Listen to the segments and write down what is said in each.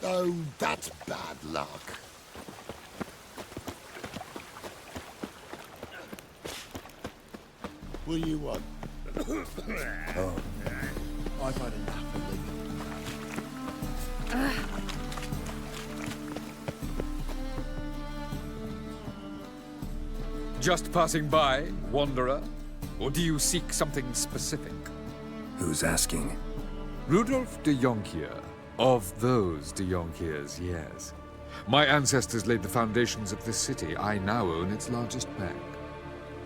Oh, that's bad luck. What do you want? Oh, I've had enough of living. Just passing by, wanderer? Or do you seek something specific? Who's asking? Rudolf de Jonkier. Of those de Jonkiers, yes. My ancestors laid the foundations of this city. I now own its largest bank.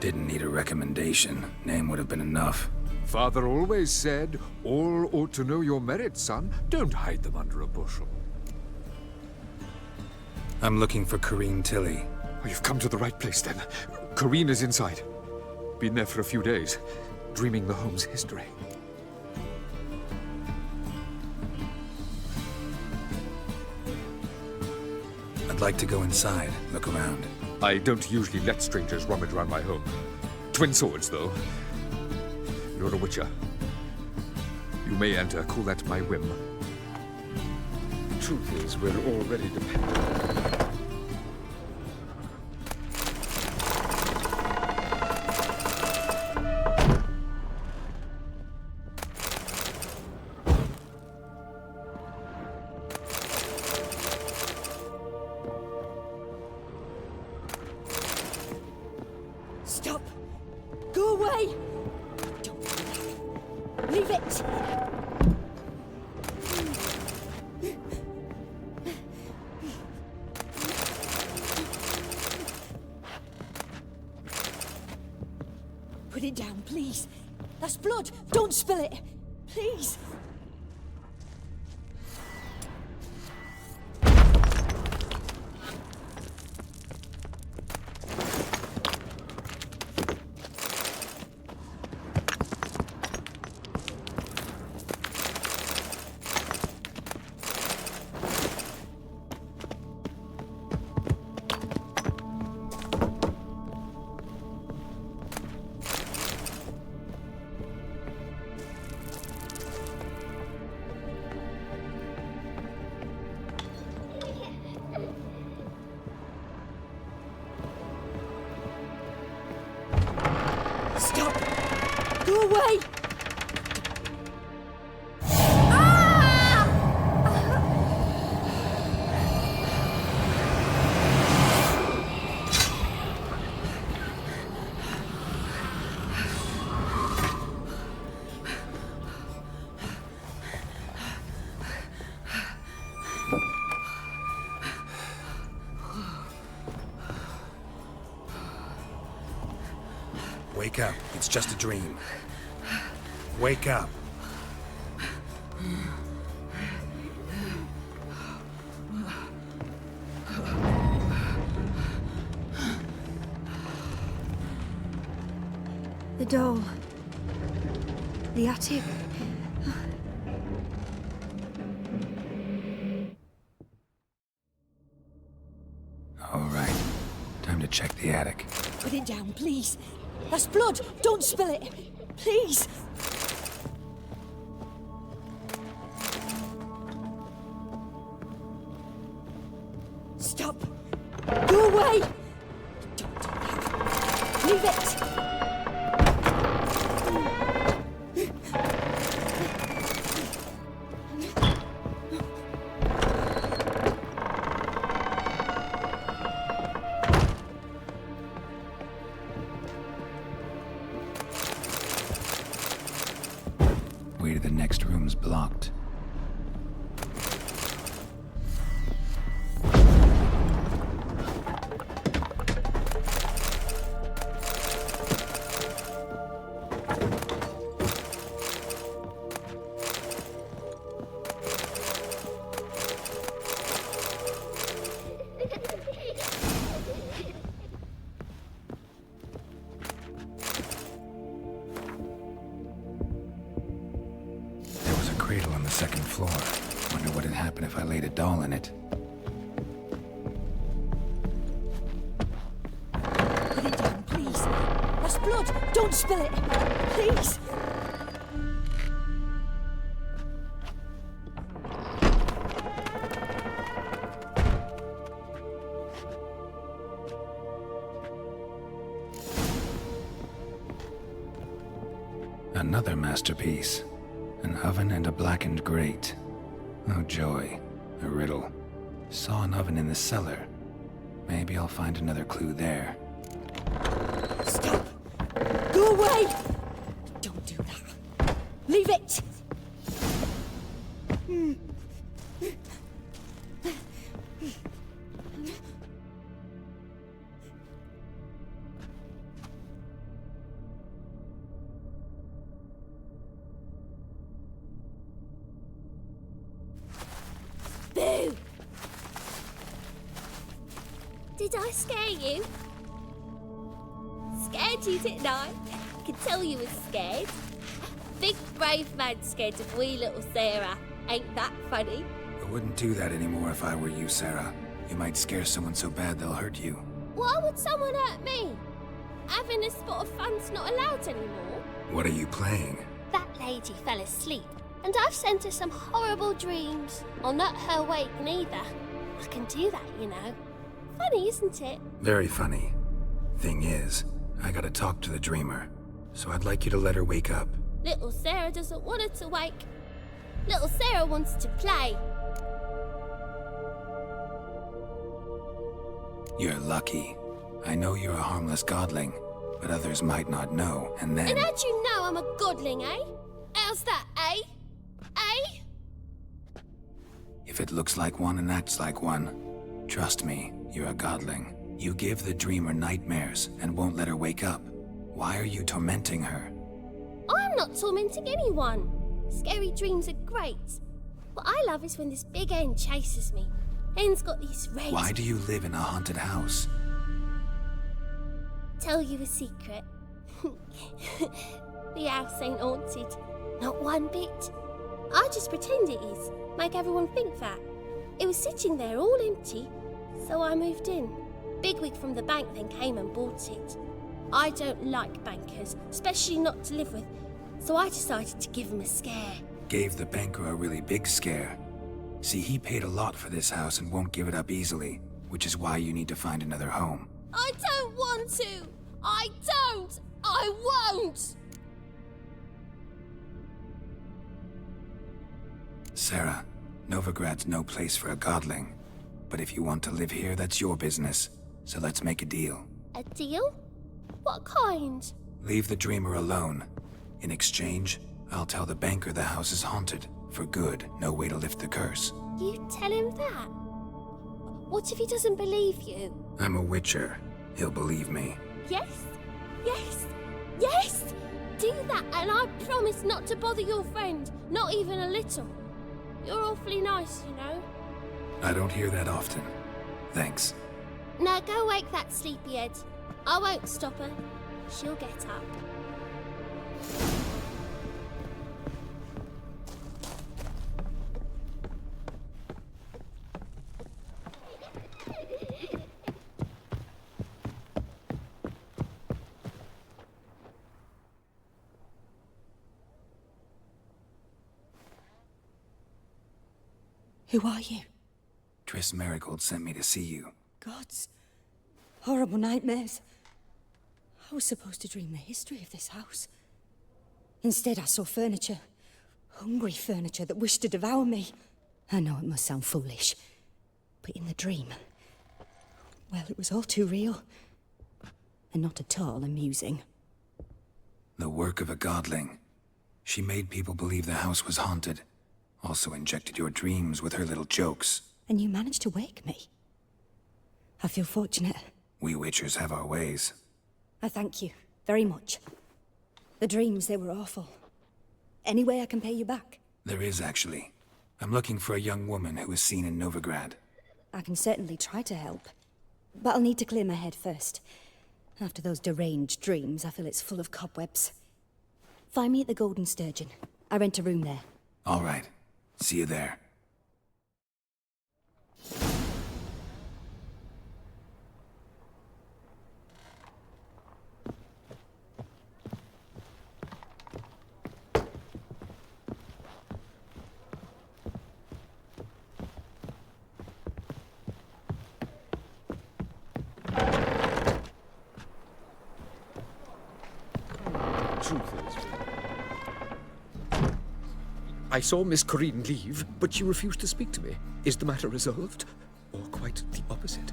Didn't need a recommendation. Name would have been enough. Father always said, all ought to know your merits, son. Don't hide them under a bushel. I'm looking for Corrine Tilly. Oh, you've come to the right place, then. Corrine is inside. Been there for a few days, dreaming the home's history. I'd like to go inside, look around. I don't usually let strangers rummage around my home. Twin swords, though. You're a witcher. You may enter, call that my whim. The truth is, we're already dependent. Stop! Go away! Don't leave it! Put it down, please. That's blood. Don't spill it. Please. Stop! Go away! Wake up. It's just a dream. Wake up. The doll. The attic. All right. Time to check the attic. Put it down, please. That's blood. Don't spill it. Please. Stop. Go away. Don't do that. Leave it. Way to the next room's blocked. Cradle on the second floor. Wonder what would happen if I laid a doll in it. Put it down, please. That's blood. Don't spill it. Please. Another masterpiece. An oven and a blackened grate. Oh joy. A riddle. Saw an oven in the cellar. Maybe I'll find another clue there. Stop! Go away! Don't do that. Leave it! Boo! Did I scare you? Scared you, didn't I? I could tell you was scared. Big brave man scared of wee little Sarah. Ain't that funny? I wouldn't do that anymore if I were you, Sarah. You might scare someone so bad they'll hurt you. Why would someone hurt me? Having a spot of fun's not allowed anymore. What are you playing? That lady fell asleep, and I've sent her some horrible dreams. I'll not her wake neither. I can do that, you know. Funny, isn't it? Very funny. Thing is, I gotta talk to the dreamer, so I'd like you to let her wake up. Little Sarah doesn't want her to wake. Little Sarah wants to play. You're lucky. I know you're a harmless godling, but others might not know, and then... And how'd you know I'm a godling, eh? How's that, eh? Eh? If it looks like one and acts like one, trust me, you're a godling. You give the dreamer nightmares and won't let her wake up. Why are you tormenting her? I'm not tormenting anyone. Scary dreams are great. What I love is when this big hen chases me. Hen's got these red... Why do you live in a haunted house? Tell you a secret. The house ain't haunted. Not one bit. I just pretend it is. Make everyone think that. It was sitting there all empty, so I moved in. Bigwig from the bank then came and bought it. I don't like bankers, especially not to live with, so I decided to give him a scare. Gave the banker a really big scare. See, he paid a lot for this house and won't give it up easily, which is why you need to find another home. I don't want to! I don't! I won't! Sarah, Novigrad's no place for a godling. But if you want to live here, that's your business. So let's make a deal. A deal? What kind? Leave the dreamer alone. In exchange, I'll tell the banker the house is haunted. For good, no way to lift the curse. You tell him that? What if he doesn't believe you? I'm a witcher. He'll believe me. Yes? Yes? Yes! Do that and I promise not to bother your friend. Not even a little. You're awfully nice, you know. I don't hear that often. Thanks. Now go wake that sleepyhead. I won't stop her. She'll get up. Who are you? Triss Marigold sent me to see you. Gods. Horrible nightmares. I was supposed to dream the history of this house. Instead, I saw furniture. Hungry furniture that wished to devour me. I know it must sound foolish, but in the dream, well, it was all too real. And not at all amusing. The work of a godling. She made people believe the house was haunted. Also injected your dreams with her little jokes. And you managed to wake me. I feel fortunate. We witchers have our ways. I thank you very much. The dreams, they were awful. Any way I can pay you back? There is, actually. I'm looking for a young woman who was seen in Novigrad. I can certainly try to help. But I'll need to clear my head first. After those deranged dreams, I feel it's full of cobwebs. Find me at the Golden Sturgeon. I rent a room there. All right. See you there. Truth is, I saw Miss Corrine leave, but she refused to speak to me. Is the matter resolved? Or quite the opposite?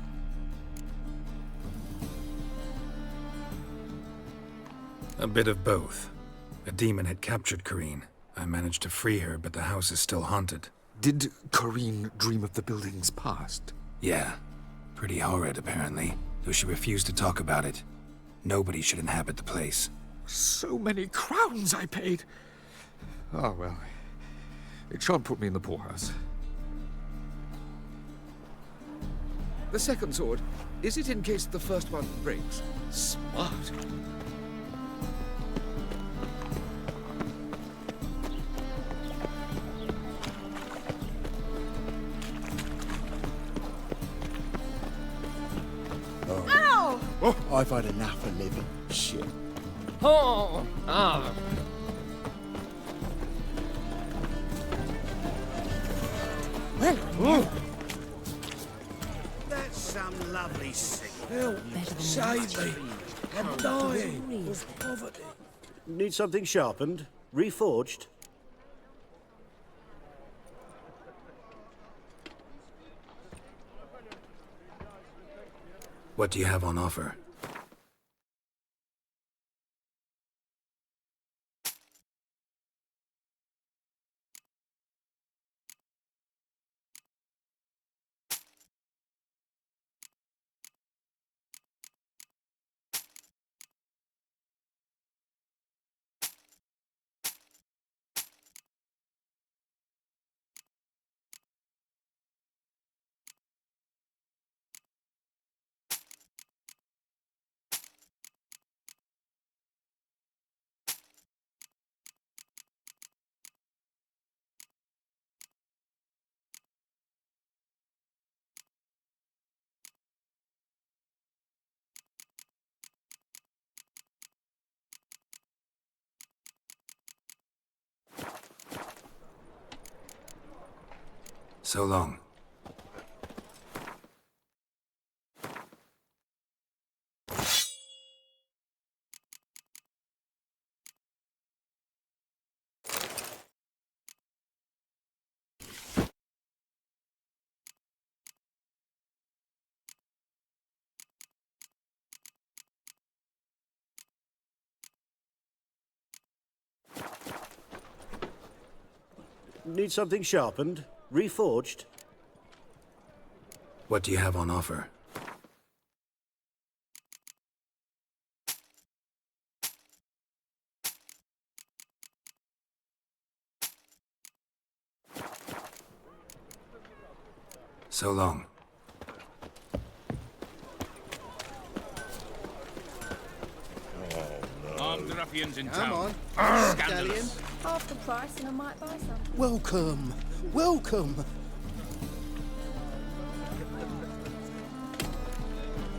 A bit of both. A demon had captured Corrine. I managed to free her, but the house is still haunted. Did Corrine dream of the building's past? Yeah. Pretty horrid, apparently, though she refused to talk about it. Nobody should inhabit the place. So many crowns I paid! Oh, well. It shan't put me in the poorhouse. The second sword, is it in case the first one breaks? Smart. I've had enough of living. Shit. Oh! Ah! Well, That's some lovely sight. Help! Save me! I'm dying of poverty. Need something sharpened? Reforged? What do you have on offer? So long. Need something sharpened? Reforged? What do you have on offer? So long. Armed ruffians in Come town. on. Scandalous. Half the price and I might buy some. Welcome. Welcome.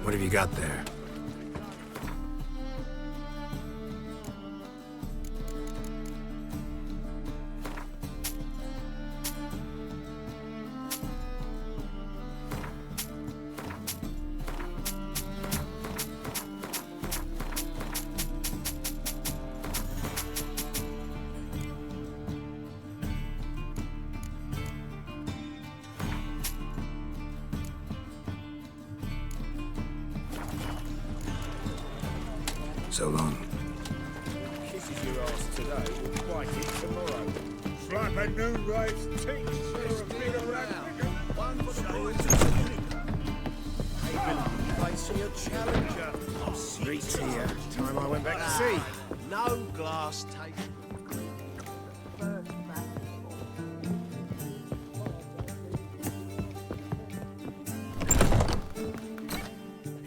What have you got there? So long. Kisses your ass today, will bite it tomorrow. Slap a new raised teeth for a bigger One for the boys. Hey, Billy, facing a challenger. Reach here. Time I went back to sea. No glass taken.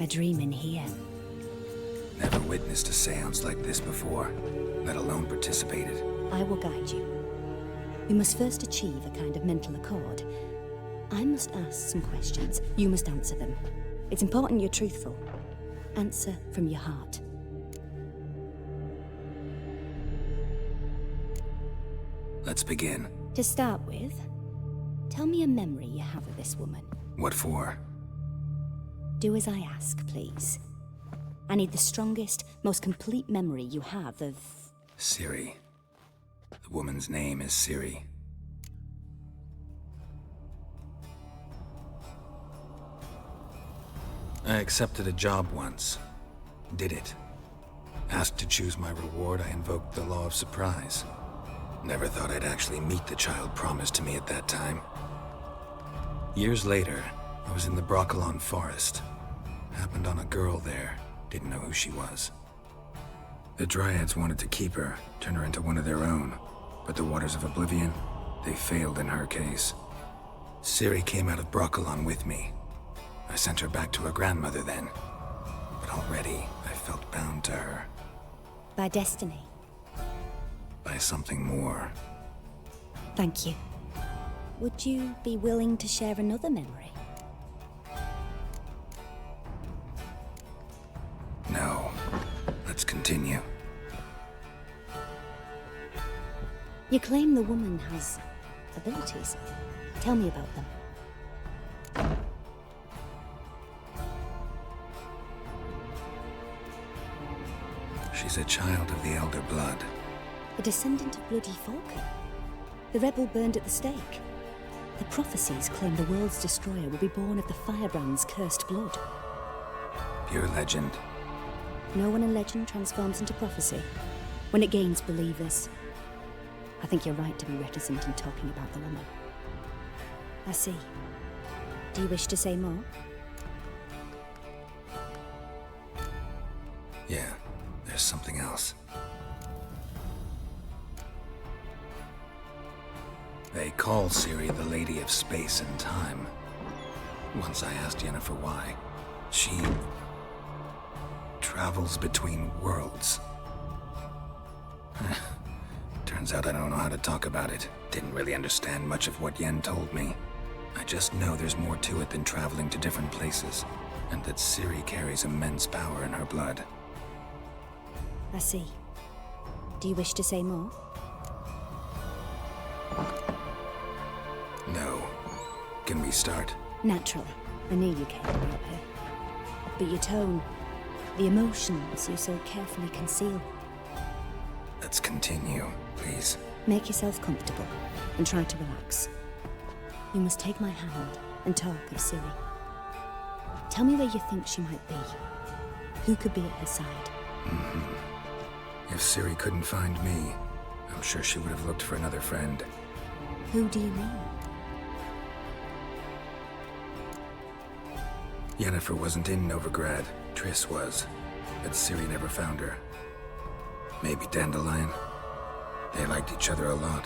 a dream in here. Never witnessed a seance like this before, let alone participated. I will guide you. We must first achieve a kind of mental accord. I must ask some questions. You must answer them. It's important you're truthful. Answer from your heart. Let's begin. To start with, tell me a memory you have of this woman. What for? Do as I ask, please. I need the strongest, most complete memory you have of... Ciri. The woman's name is Ciri. I accepted a job once. Did it. Asked to choose my reward, I invoked the law of surprise. Never thought I'd actually meet the child promised to me at that time. Years later, I was in the Broccolon forest. Happened on a girl there. Didn't know who she was. The Dryads wanted to keep her, turn her into one of their own. But the Waters of Oblivion, they failed in her case. Ciri came out of Broccolon with me. I sent her back to her grandmother then. But already, I felt bound to her. By destiny. By something more. Thank you. Would you be willing to share another memory? No. Let's continue. You claim the woman has abilities. Tell me about them. She's a child of the Elder Blood. A descendant of bloody Falcon. The rebel burned at the stake. The prophecies claim the world's destroyer will be born of the Firebrand's cursed blood. Pure legend. No one in legend transforms into prophecy when it gains believers. I think you're right to be reticent in talking about the woman. I see. Do you wish to say more? Yeah, there's something else. They call Ciri the Lady of Space and Time. Once I asked Yennefer why. She travels between worlds. Turns out I don't know how to talk about it. Didn't really understand much of what Yen told me. I just know there's more to it than traveling to different places, and that Ciri carries immense power in her blood. I see. Do you wish to say more? No. Can we start? Naturally. I knew you cared about her. But your tone, the emotions you so carefully conceal. Let's continue, please. Make yourself comfortable and try to relax. You must take my hand and talk of Ciri. Tell me where you think she might be. Who could be at her side? If Ciri couldn't find me, I'm sure she would have looked for another friend. Who do you mean? Yennefer wasn't in Novigrad. Triss was. But Ciri never found her. Maybe Dandelion. They liked each other a lot.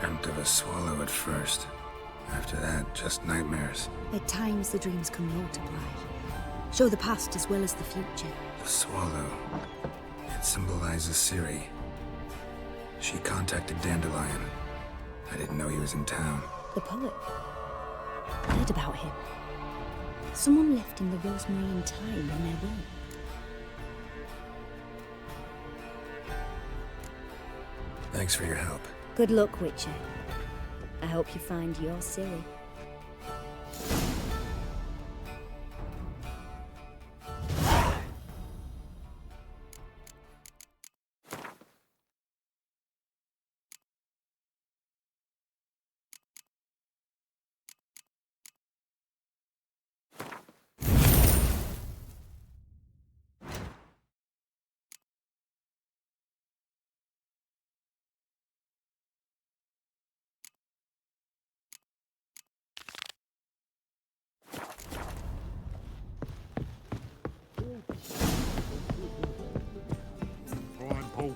Dreamt of a swallow at first. After that, just nightmares. At times the dreams can multiply. Show the past as well as the future. The swallow. It symbolizes Ciri. She contacted Dandelion. I didn't know he was in town. The poet. I heard about him. Someone left him the rosemary and thyme in their will. Thanks for your help. Good luck, Witcher. I hope you find your Ciri.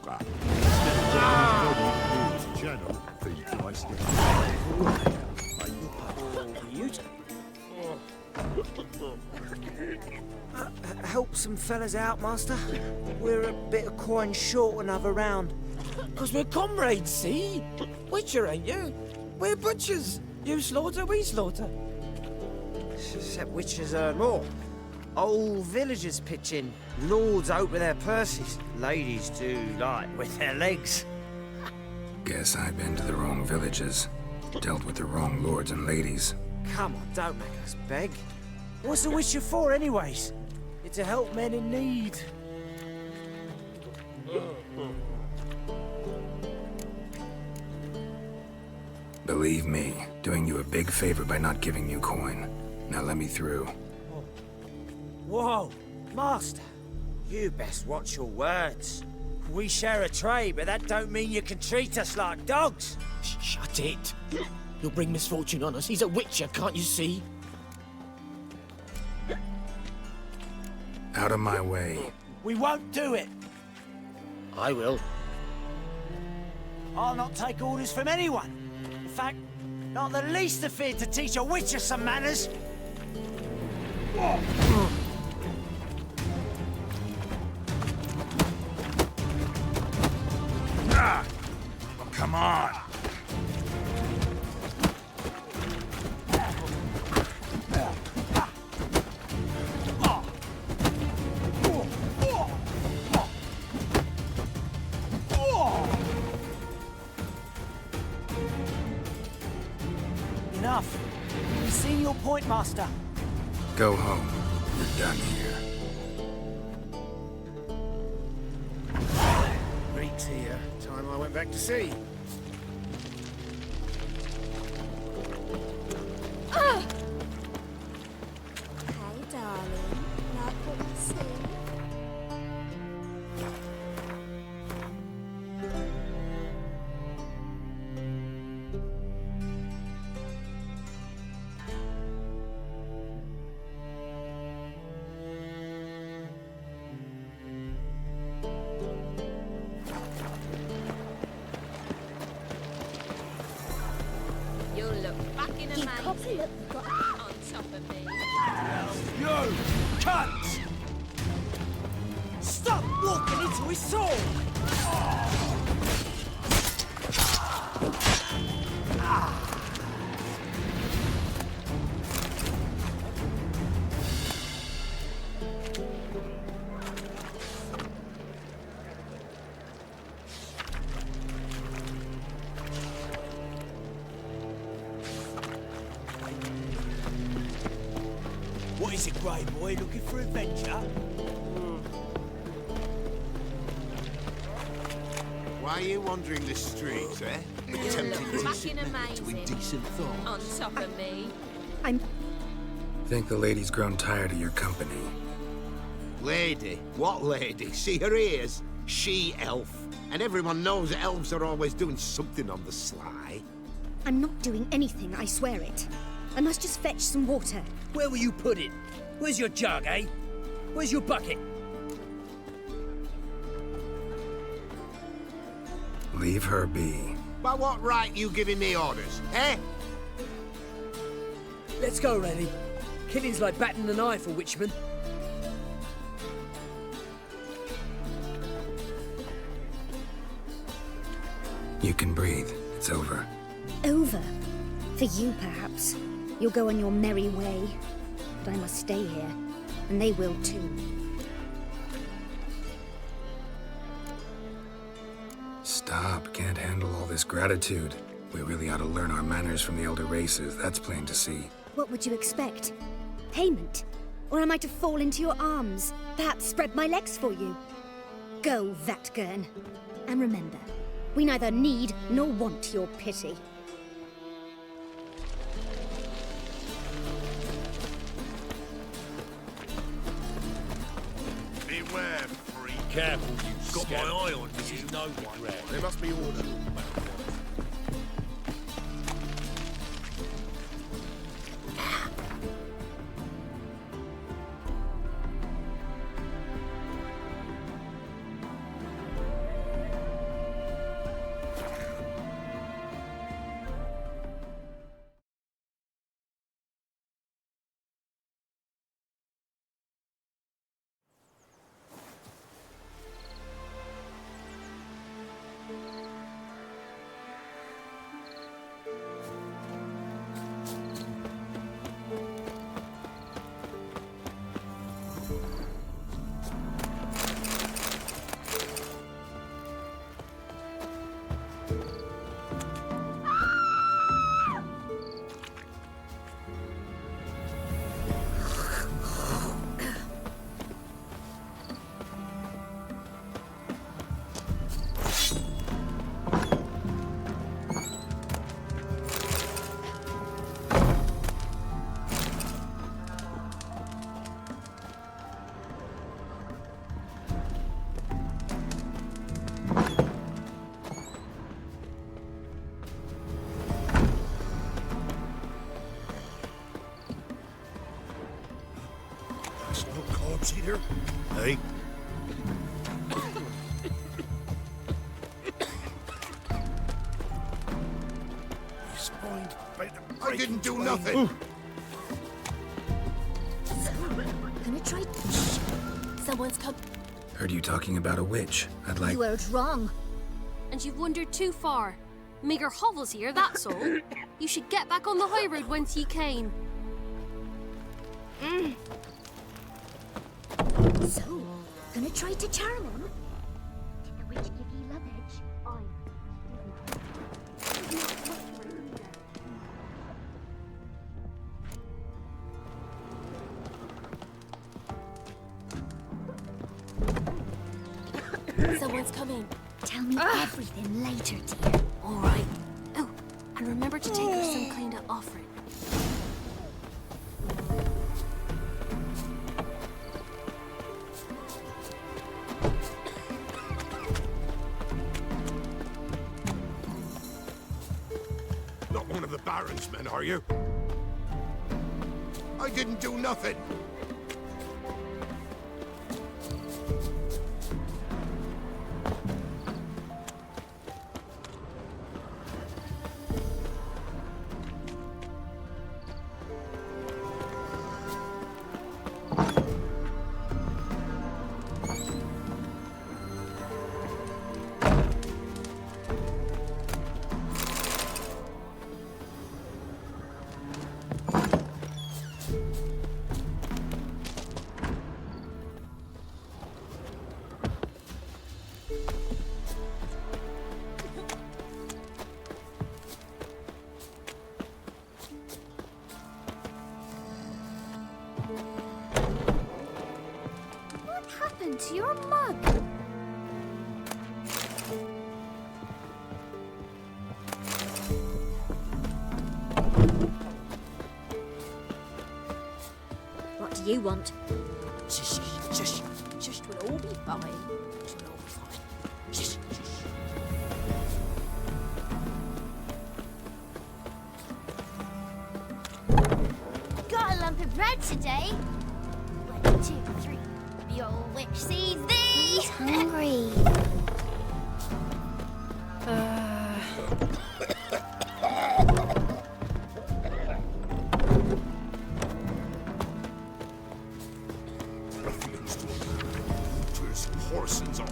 Chinuka. News channel. Feed my stick. Help some fellas out, Master. We're a bit of coin short another round. 'Cause we're comrades, see? Witcher, ain't you? We're butchers. You slaughter, we slaughter. Except witches earn more. Old villagers pitch in. Lords out with their purses. Ladies do like with their legs. Guess I've been to the wrong villages. Dealt with the wrong lords and ladies. Come on, don't make us beg. What's a witcher for, anyways? It's to help men in need. Believe me, doing you a big favor by not giving you coin. Now let me through. Whoa, Master. You best watch your words. We share a trade, but that don't mean you can treat us like dogs. Shut it. You'll bring misfortune on us. He's a witcher, can't you see? Out of my way. We won't do it. I will. I'll not take orders from anyone. In fact, not the least afeard to teach a witcher some manners. Come on. Enough. We've seen your point, Master. Go home. You're done here. Greeks here. Time I went back to sea. Hey, darling. Like what you see? You'll look fucking You amazing copy look you got. on top of me. You cunt! Stop walking into his sword! What is it, Grey Boy? Looking for adventure? Why are you wandering the streets, eh? You'll Attempting look decent fucking men to amazing indecent thoughts. on top of me. Think the lady's grown tired of your company. Lady? What lady? See her ears? She-elf. And everyone knows that elves are always doing something on the sly. I'm not doing anything, I swear it. I must just fetch some water. Where will you put it? Where's your jug, eh? Where's your bucket? Leave her be. By what right you giving me orders, eh? Let's go, Rennie. Killing's like batting an eye for witchmen. You can breathe. It's over. Over. For you, perhaps. You'll go on your merry way. But I must stay here. And they will too. Stop. Can't handle all this gratitude. We really ought to learn our manners from the elder races. That's plain to see. What would you expect? Payment? Or am I to fall into your arms? Perhaps spread my legs for you? Go, Vatgern. And remember, we neither need nor want your pity. Beware, freak. Careful, you Got my eye on This you. is no one. There must be order. corpse eater? Hey? He's point by the I didn't do nothing. Gonna try. Someone's come. Heard you talking about a witch. I'd like... You heard wrong. And you've wandered too far. Meager hovels here, that's all. You should get back on the high road whence ye came. So, gonna try to charm him? Did the witch give ye luggage? I didn't. Someone's coming. Tell me everything later, dear. All right. Oh, and remember to take her some kind of offering. Not one of the Baron's men, are you? I didn't do nothing. What happened to your mug? What do you want? Just will all be fine. Just will all be fine. Just. Got a lump of bread today. 1, 2, 3. The old witch sees thee. He's hungry. Ruffians to his horses on.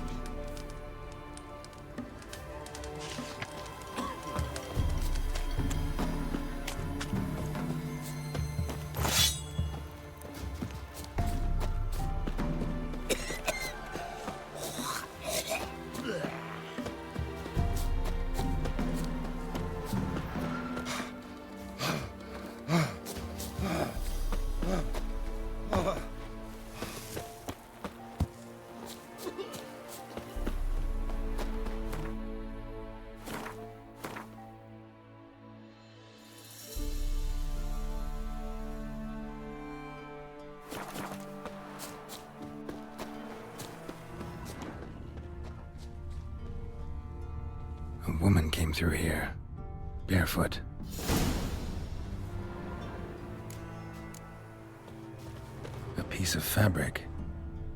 A woman came through here, barefoot. A piece of fabric,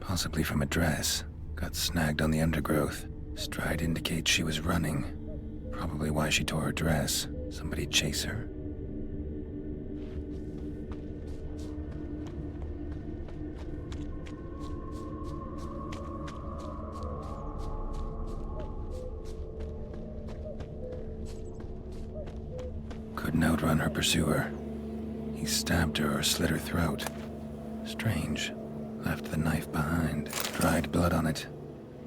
possibly from a dress, got snagged on the undergrowth. Stride indicates she was running. Probably why she tore her dress. Somebody chase her. Couldn't outrun her pursuer. He stabbed her or slit her throat. Strange. Left the knife behind. Dried blood on it.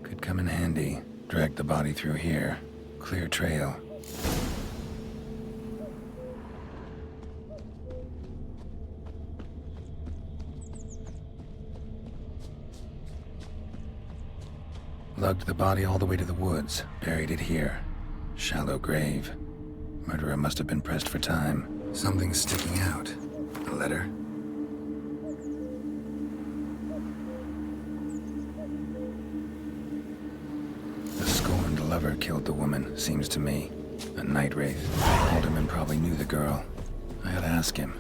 Could come in handy. Dragged the body through here. Clear trail. Lugged the body all the way to the woods. Buried it here. Shallow grave. Murderer must have been pressed for time. Something's sticking out. A letter? The scorned lover killed the woman, seems to me. A night wraith. Alderman probably knew the girl. I ought to ask him.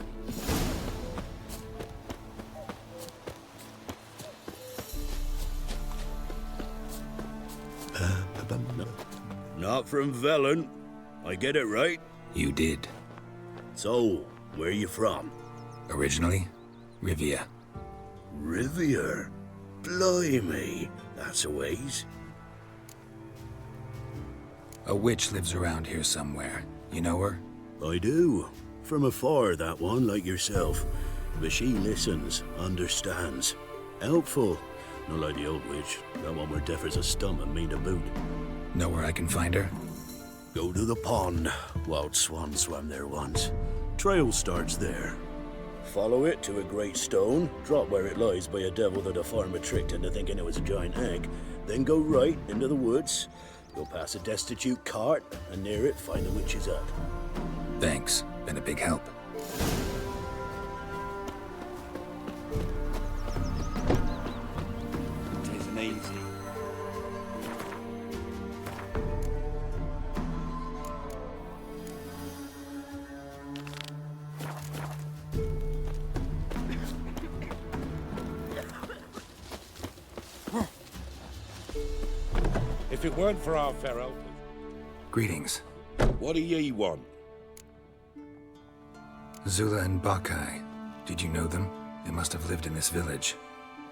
not from Velen. I get it right? You did. So, where you from? Originally, Rivia. Rivia? Blimey, that's a ways. A witch lives around here somewhere. You know her? I do. From afar, that one, like yourself. But she listens, understands. Helpful. Not like the old witch. That one were deaf as a stump and mean to boot. Know where I can find her? Go to the pond. Wild swan swam there once. Trail starts there. Follow it to a great stone, drop where it lies by a devil that a farmer tricked into thinking it was a giant egg, then go right into the woods. Go past a destitute cart, and near it find the witch's hut. Thanks. Been a big help. It isn't easy. If it weren't for our fair elders... Greetings. What do ye want? Zula and Bakai. Did you know them? They must have lived in this village.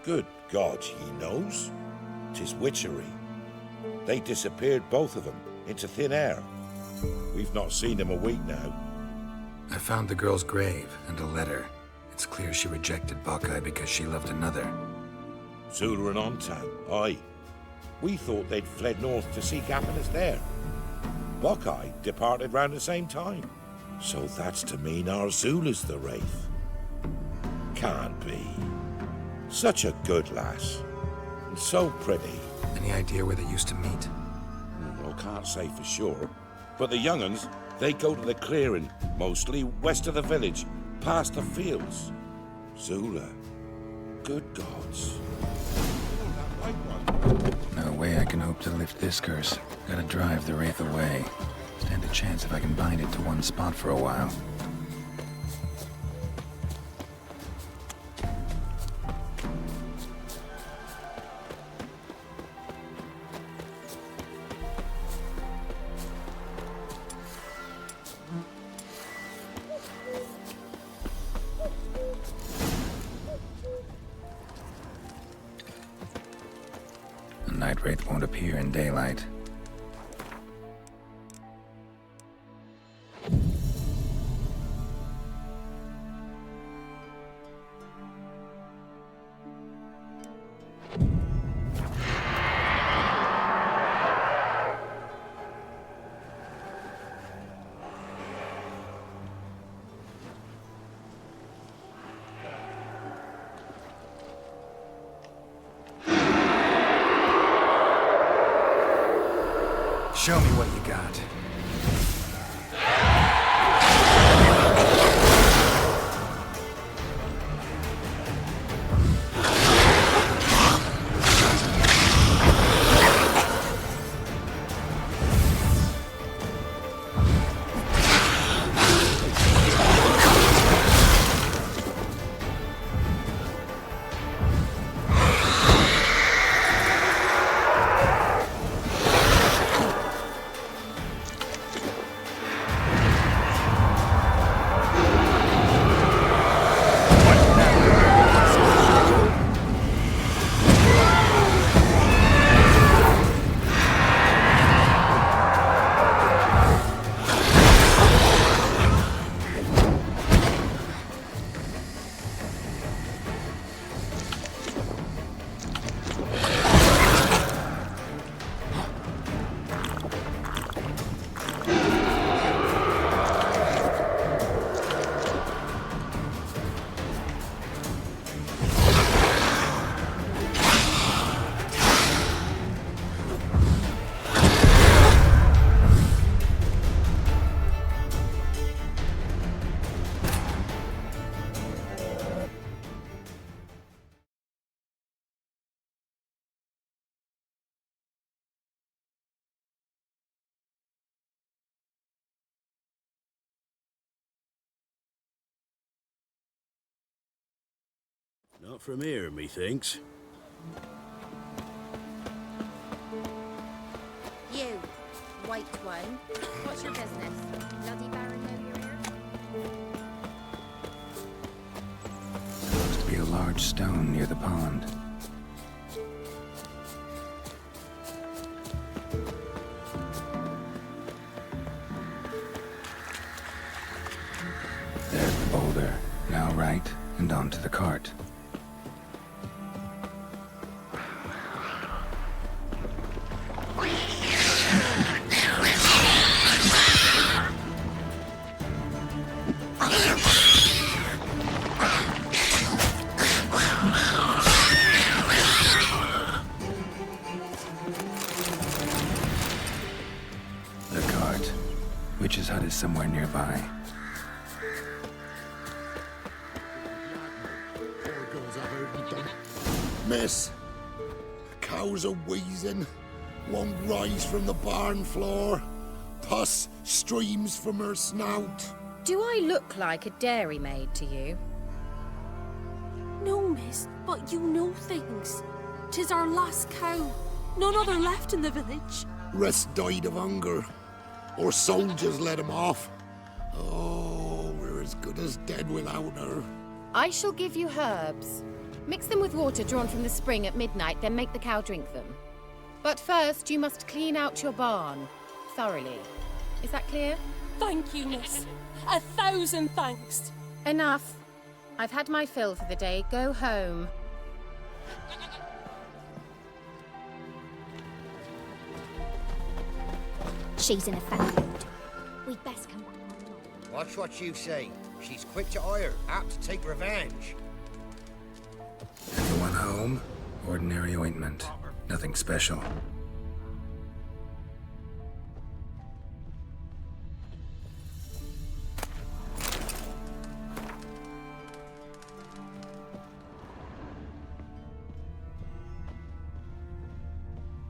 Good God, he knows. 'Tis witchery. They disappeared, both of them, into thin air. We've not seen them a week now. I found the girl's grave and a letter. It's clear she rejected Bakai because she loved another. Zula and Ontan, aye. We thought they'd fled north to seek happiness there. Bakai departed round the same time. So that's to mean our Zula's the wraith. Can't be. Such a good lass. And so pretty. Any idea where they used to meet? I can't say for sure. But the young'uns, they go to the clearing, mostly west of the village, past the fields. Zula. Good gods. No way I can hope to lift this curse. Gotta drive the wraith away. Stand a chance if I can bind it to one spot for a while. The night wraith won't appear in daylight. Show me what you got. Not from here, methinks. You, why right one. What's your business? Bloody Baron know you're here? Supposed to be a large stone near the pond. There's the boulder. Now right, and onto the cart. The cart. Witch's hut is somewhere nearby. Miss, cows are wheezing, won't rise from the barn floor, pus streams from her snout. Do I look like a dairymaid to you? No, miss, but you know things. 'Tis our last cow. None other left in the village. Rest died of hunger, or soldiers let him off. Oh, we're as good as dead without her. I shall give you herbs. Mix them with water drawn from the spring at midnight, then make the cow drink them. But first, you must clean out your barn thoroughly. Is that clear? Thank you, miss. 1,000 thanks. Enough. I've had my fill for the day. Go home. She's in a foul mood. We'd best come back. Watch what you say. She's quick to ire, apt to take revenge. Anyone home? Ordinary ointment. Nothing special.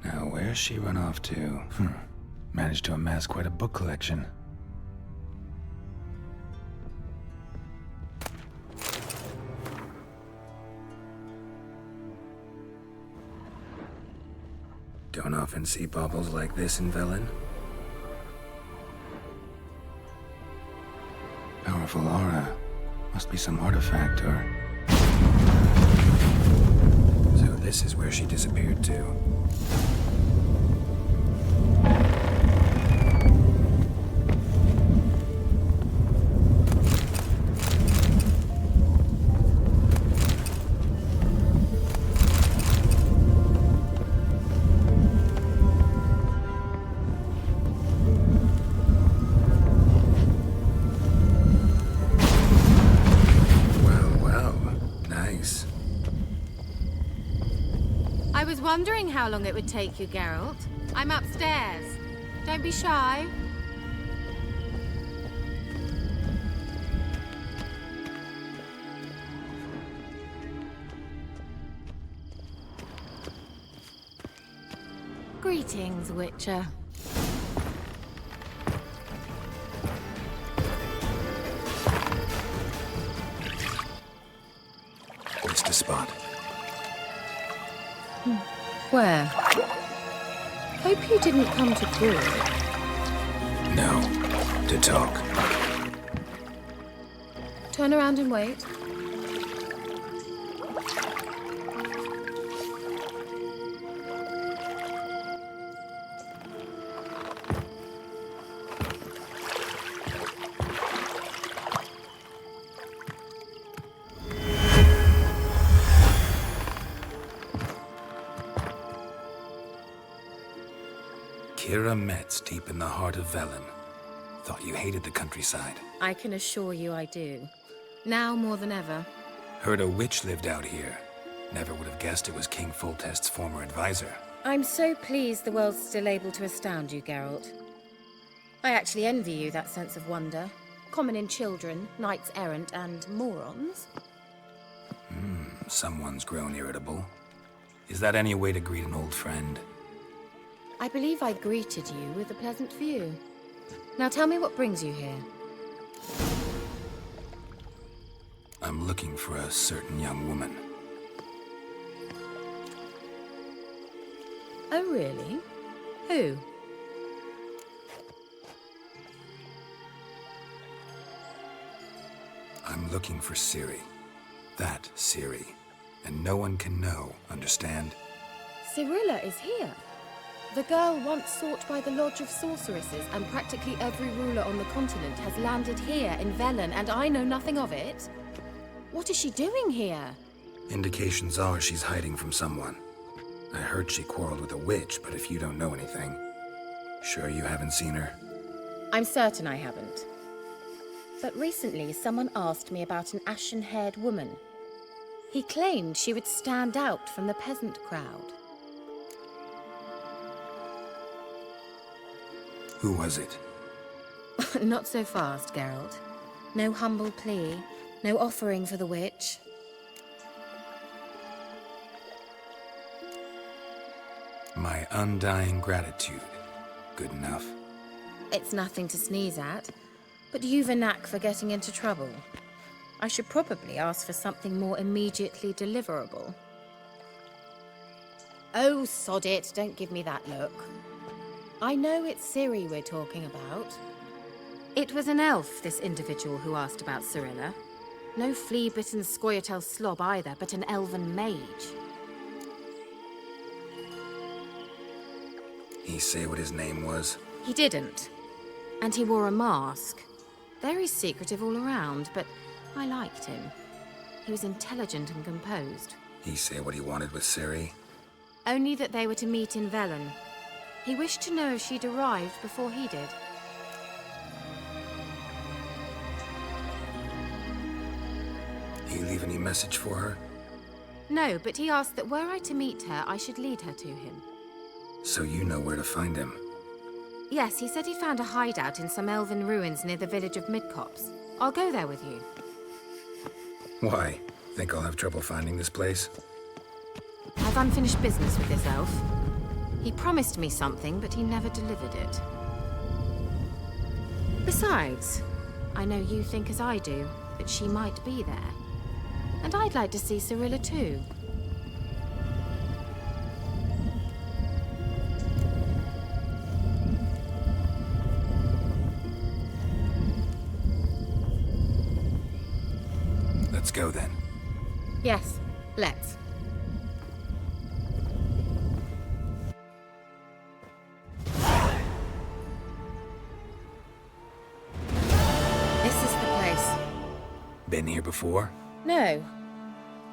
Now, where's she run off to? Managed to amass quite a book collection. Don't often see baubles like this in Velen. Powerful aura. Must be some artifact or... So this is where she disappeared to. I was wondering how long it would take you, Geralt. I'm upstairs. Don't be shy. Greetings, Witcher. Missed a spot. Where? Hope you didn't come to talk. No, to talk. Turn around and wait. Kira Metz, deep in the heart of Velen. Thought you hated the countryside. I can assure you I do. Now more than ever. Heard a witch lived out here. Never would have guessed it was King Foltest's former advisor. I'm so pleased the world's still able to astound you, Geralt. I actually envy you that sense of wonder. Common in children, knights errant, and morons. Someone's grown irritable. Is that any way to greet an old friend? I believe I greeted you with a pleasant view. Now tell me what brings you here. I'm looking for a certain young woman. Oh, really? Who? I'm looking for Ciri. That Ciri. And no one can know, understand? Cirilla is here. The girl once sought by the Lodge of Sorceresses, and practically every ruler on the continent has landed here in Velen, and I know nothing of it. What is she doing here? Indications are she's hiding from someone. I heard she quarreled with a witch, but if you don't know anything, sure you haven't seen her? I'm certain I haven't. But recently someone asked me about an ashen-haired woman. He claimed she would stand out from the peasant crowd. Who was it? Not so fast, Geralt. No humble plea, no offering for the witch. My undying gratitude. Good enough. It's nothing to sneeze at, but you've a knack for getting into trouble. I should probably ask for something more immediately deliverable. Oh, sod it, don't give me that look. I know it's Ciri we're talking about. It was an elf, this individual who asked about Cirilla. No flea-bitten Scoia'tael slob either, but an elven mage. He say what his name was? He didn't. And he wore a mask. Very secretive all around, but I liked him. He was intelligent and composed. He say what he wanted with Ciri? Only that they were to meet in Velen. He wished to know if she'd arrived before he did. He leave any message for her? No, but he asked that were I to meet her, I should lead her to him. So you know where to find him? Yes, he said he found a hideout in some elven ruins near the village of Midcopse. I'll go there with you. Why? Think I'll have trouble finding this place? I've unfinished business with this elf. He promised me something, but he never delivered it. Besides, I know you think as I do, that she might be there. And I'd like to see Cirilla too. Let's go then. Yes, let's. This is the place. Been here before? No.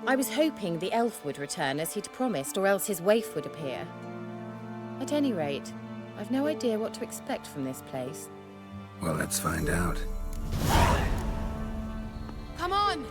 I was hoping the elf would return as he'd promised, or else his waif would appear. At any rate, I've no idea what to expect from this place. Well, let's find out. Come on!